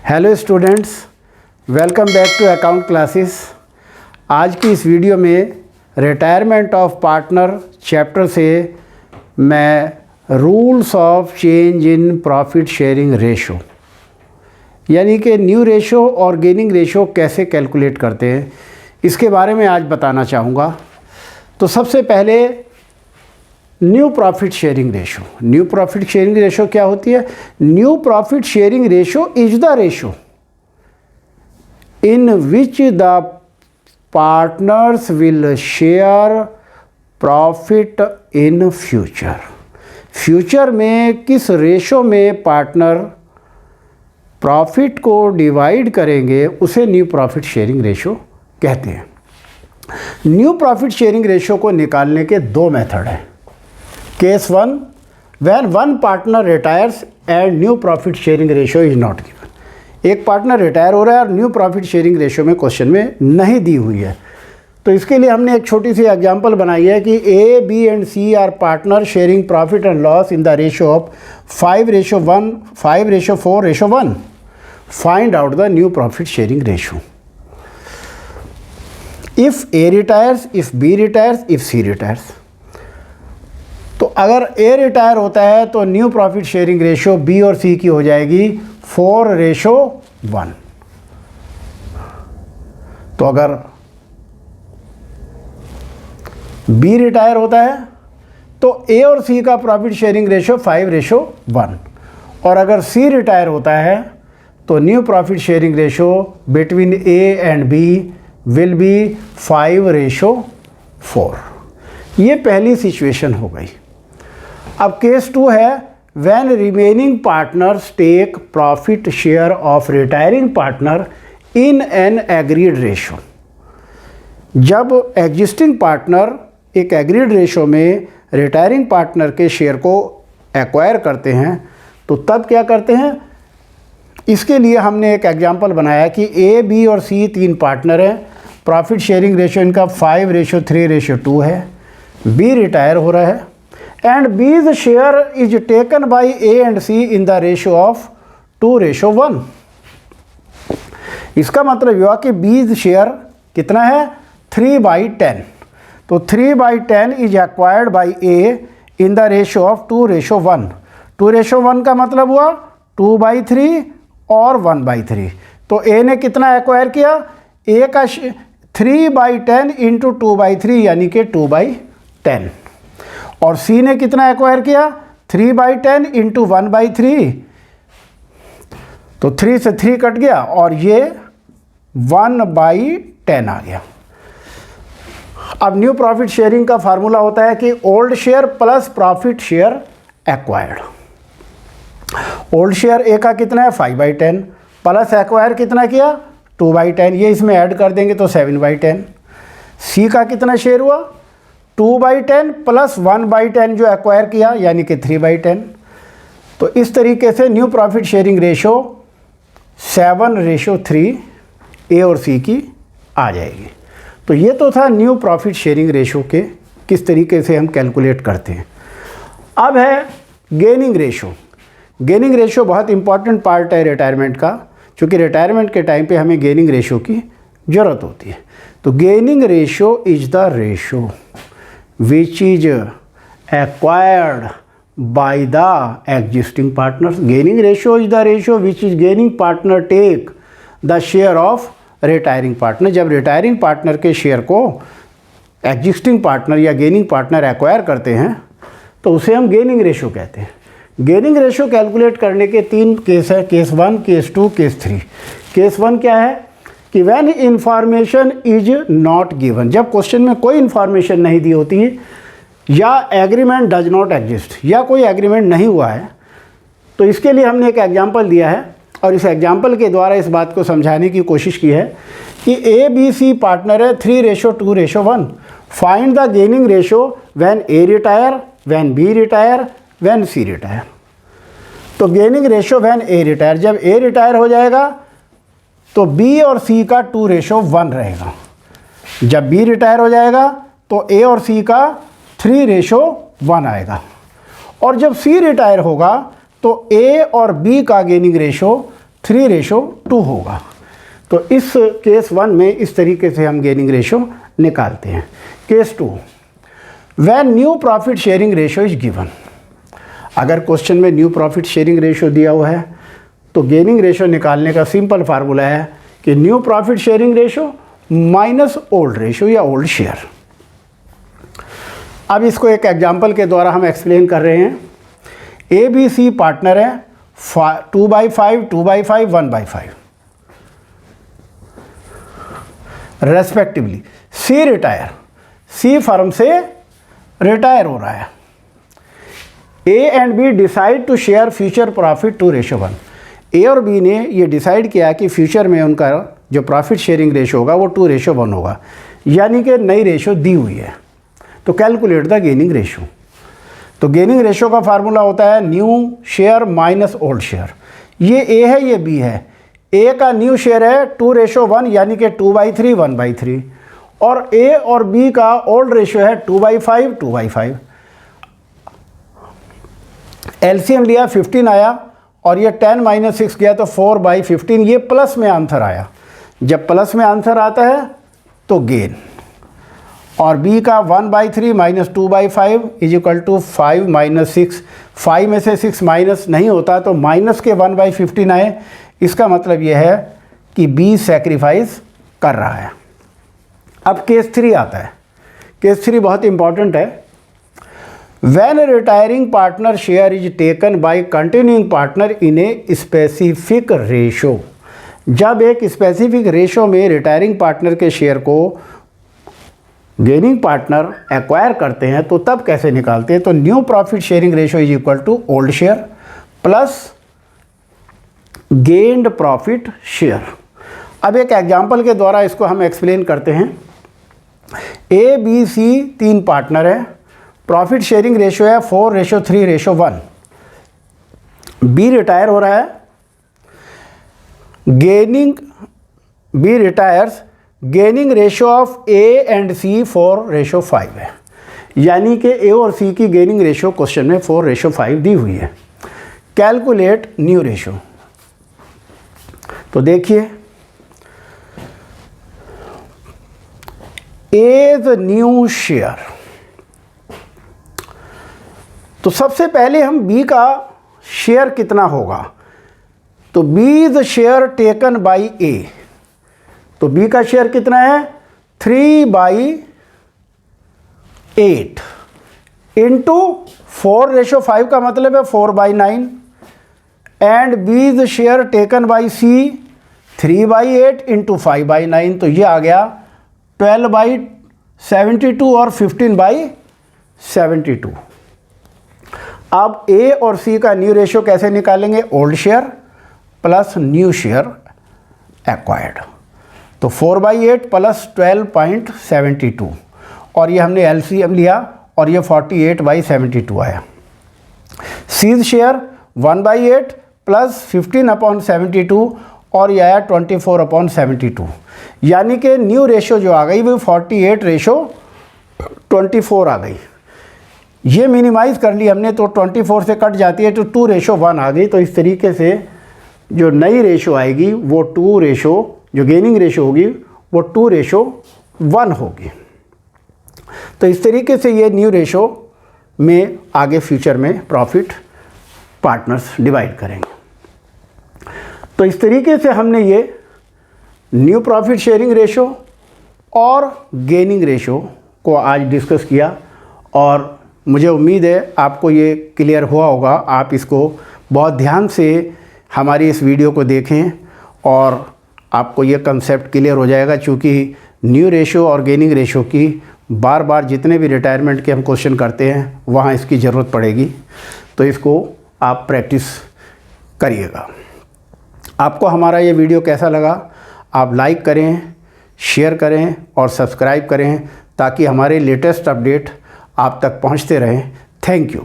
Hello students, welcome back to account classes. आज की इस वीडियो में रिटायरमेंट ऑफ पार्टनर चैप्टर से मैं rules of change in profit sharing ratio यानी कि न्यू रेशो और गेनिंग रेशो कैसे कैलकुलेट करते हैं इसके बारे में आज बताना चाहूँगा। तो सबसे पहले new profit sharing ratio. New profit sharing ratio क्या होती है? New profit sharing ratio is the ratio in which the partners will share profit in future. Future में किस रेशो में पार्टनर प्रॉफिट को डिवाइड करेंगे उसे न्यू प्रॉफिट शेयरिंग रेशो कहते हैं। न्यू प्रॉफिट शेयरिंग रेशो को निकालने के दो मेथड हैं। Case one, when one partner retires and new profit sharing ratio is not given. एक पार्टनर रिटायर हो रहा है और न्यू प्रॉफिट शेयरिंग रेशो में क्वेश्चन में नहीं दी हुई है, तो इसके लिए हमने एक छोटी सी एग्जांपल बनाई है कि A, B and C are partner sharing profit and loss in the ratio of 5:1, 5:4:1। Find out the new profit sharing ratio. If A retires, if B retires, if C retires. तो अगर A retire होता है तो new profit sharing ratio B और C की हो जाएगी 4:1। तो अगर बी रिटायर होता है तो ए और सी का प्रॉफिट शेयरिंग रेशो 5:1, और अगर सी रिटायर होता है तो new profit sharing ratio between A and B will be 5:4। ये पहली सिचुएशन हो गई। अब केस टू है when remaining partners take profit share of retiring partner in an agreed ratio. जब एग्जिस्टिंग पार्टनर एक एग्रीड रेशो में रिटायरिंग पार्टनर के शेयर को एक्वायर करते हैं तो तब क्या करते हैं? इसके लिए हमने एक एग्जांपल बनाया कि ए, बी और सी तीन पार्टनर हैं। प्रॉफिट शेयरिंग रेशो इनका 5:3:2 है। बी रिटायर हो रहा है and B's share is taken by A and C in the ratio of 2:1। इसका मतलब हुआ कि B's शेयर कितना है? 3/10। तो 3/10 is acquired by A in the ratio of 2:1। 2:1 का मतलब हुआ 2/3 और 1/3। तो A ने कितना एक्वायर किया? A का 3/10 इंटू 2/3 यानी कि 2/10। और सी ने कितना एक्वायर किया? 3/10 इंटू 1/3। तो 3 से 3 कट गया और ये 1/10 आ गया। अब न्यू प्रॉफिट शेयरिंग का फार्मूला होता है कि old share plus profit share acquired. Old share A का कितना है? 5/10 प्लस एक्वायर कितना किया? 2/10। ये इसमें ऐड कर देंगे तो 7/10। सी का कितना शेयर हुआ? 2/10 प्लस 1/10 जो एक्वायर किया यानी कि 3/10। तो इस तरीके से न्यू प्रॉफिट शेयरिंग रेशो 7:3 ए और सी की आ जाएगी। तो ये तो था न्यू प्रॉफिट शेयरिंग रेशो के किस तरीके से हम कैलकुलेट करते हैं। अब है गेनिंग रेशो। गेनिंग रेशो बहुत इंपॉर्टेंट पार्ट है रिटायरमेंट का, क्योंकि रिटायरमेंट के टाइम पे हमें गेनिंग रेशो की ज़रूरत होती है। तो gaining ratio is the ratio which is acquired by the existing partners. Gaining ratio is the ratio which is gaining partner take the share of retiring partner. जब retiring partner के share को existing partner या gaining partner acquire करते हैं तो उसे हम gaining ratio कहते हैं। Gaining ratio कैलकुलेट करने के 3 केस है, केस 1, केस 2, केस 3। केस 1 क्या है कि when information is not given, जब क्वेश्चन में कोई इंफॉर्मेशन नहीं दी होती है या एग्रीमेंट डज नॉट एग्जिस्ट, या कोई एग्रीमेंट नहीं हुआ है। तो इसके लिए हमने एक एग्जांपल दिया है और इस एग्जांपल के द्वारा इस बात को समझाने की कोशिश की है कि ए, बी, सी पार्टनर है 3:2:1। Find the gaining ratio when A retire, when B retire, when C retire. तो gaining ratio when A retire, जब ए रिटायर हो जाएगा तो बी और सी का 2:1 रहेगा। जब बी रिटायर हो जाएगा तो ए और सी का 3:1 आएगा। और जब सी रिटायर होगा तो ए और बी का गेनिंग रेशो 3:2 होगा। तो इस केस 1 में इस तरीके से हम गेनिंग रेशो निकालते हैं। Case 2, when new profit sharing ratio is given. अगर क्वेश्चन में न्यू प्रॉफिट शेयरिंग रेशो दिया हुआ है तो गेनिंग रेशो निकालने का सिंपल फार्मूला है कि new profit sharing ratio minus old ratio या ओल्ड शेयर। अब इसको एक एग्जांपल के द्वारा हम एक्सप्लेन कर रहे हैं। ए बी सी पार्टनर है 2/5, 2/5, 1/5 respectively. C retire, C firm से रिटायर हो रहा है। A and B decide to share future profit 2:1। A और बी ने ये डिसाइड किया कि फ्यूचर में उनका जो प्रॉफिट शेयरिंग रेशो होगा वो 2:1 होगा, यानी कि नई रेशो दी हुई है। तो कैलकुलेट द गेनिंग रेशो। तो गेनिंग रेशो का फार्मूला होता है new share minus old share. ये ए है, ये बी है। ए का न्यू शेयर है 2:1 यानी कि 2/3, 1/3, और ए और बी का ओल्ड रेशो है 2/5, 2/5। एलसीएम लिया 15 आया और ये 10 - 6 गया तो 4/15। ये प्लस में आंसर आया। जब प्लस में आंसर आता है तो गेन। और बी का 1/3 माइनस 2/5 इज इक्वल टू 5 - 6। 5 में से 6 माइनस नहीं होता तो माइनस के 1/15 आए। इसका मतलब यह है कि बी सैक्रिफाइस कर रहा है। अब केस 3 आता है। केस 3 बहुत इंपॉर्टेंट है। When a retiring partner share is taken by continuing partner in a specific ratio। जब एक स्पेसिफिक रेशो में रिटायरिंग पार्टनर के शेयर को गेनिंग पार्टनर एक्वायर करते हैं तो तब कैसे निकालते हैं? तो new profit sharing ratio is equal to old share plus gained profit share. अब एक एग्जांपल के द्वारा इसको हम एक्सप्लेन करते हैं। ए बी सी 3 पार्टनर है। प्रॉफिट शेयरिंग रेशो है 4:3:1। बी रिटायर हो रहा है। B retires, gaining ratio of A and C 4:5 है, यानी कि ए और सी की गेनिंग रेशो क्वेश्चन में 4:5 दी हुई है। Calculate new ratio. तो देखिए, एज न्यू शेयर, तो सबसे पहले हम बी का शेयर कितना होगा? तो B is share taken by A. तो बी का शेयर कितना है? 3/8 इंटू 4:5 का मतलब है 4/9। And B is share taken by C 3/8 into 5/9। तो ये आ गया 12/72 और 15/72। अब ए और सी का न्यू रेशो कैसे निकालेंगे? Old share plus new share acquired. तो 4/8 प्लस 12.72, और ये हमने एलसीएम लिया और ये 48/72 आया। सीज शेयर 1/8 प्लस 15/72 और ये आया 24/72, यानी कि न्यू रेशो जो आ गई वो 48:24 आ गई। ये मिनिमाइज़ कर ली हमने तो 24 से कट जाती है तो 2:1 आ गई। तो इस तरीके से जो नई रेशो आएगी वो जो गेनिंग रेशो होगी वो 2:1 होगी। तो इस तरीके से ये न्यू रेशो में आगे फ्यूचर में प्रॉफिट पार्टनर्स डिवाइड करेंगे। तो इस तरीके से हमने ये न्यू प्रॉफिट शेयरिंग रेशो और गेनिंग रेशो को आज डिस्कस किया, और मुझे उम्मीद है आपको ये क्लियर हुआ होगा। आप इसको बहुत ध्यान से हमारी इस वीडियो को देखें और आपको ये कंसेप्ट क्लियर हो जाएगा, क्योंकि न्यू रेशो और गेनिंग रेशो की बार बार जितने भी रिटायरमेंट के हम क्वेश्चन करते हैं वहाँ इसकी ज़रूरत पड़ेगी। तो इसको आप प्रैक्टिस करिएगा। आपको हमारा ये वीडियो कैसा लगा? आप लाइक करें, शेयर करें और सब्सक्राइब करें ताकि हमारे लेटेस्ट अपडेट आप तक पहुंचते रहें। Thank you.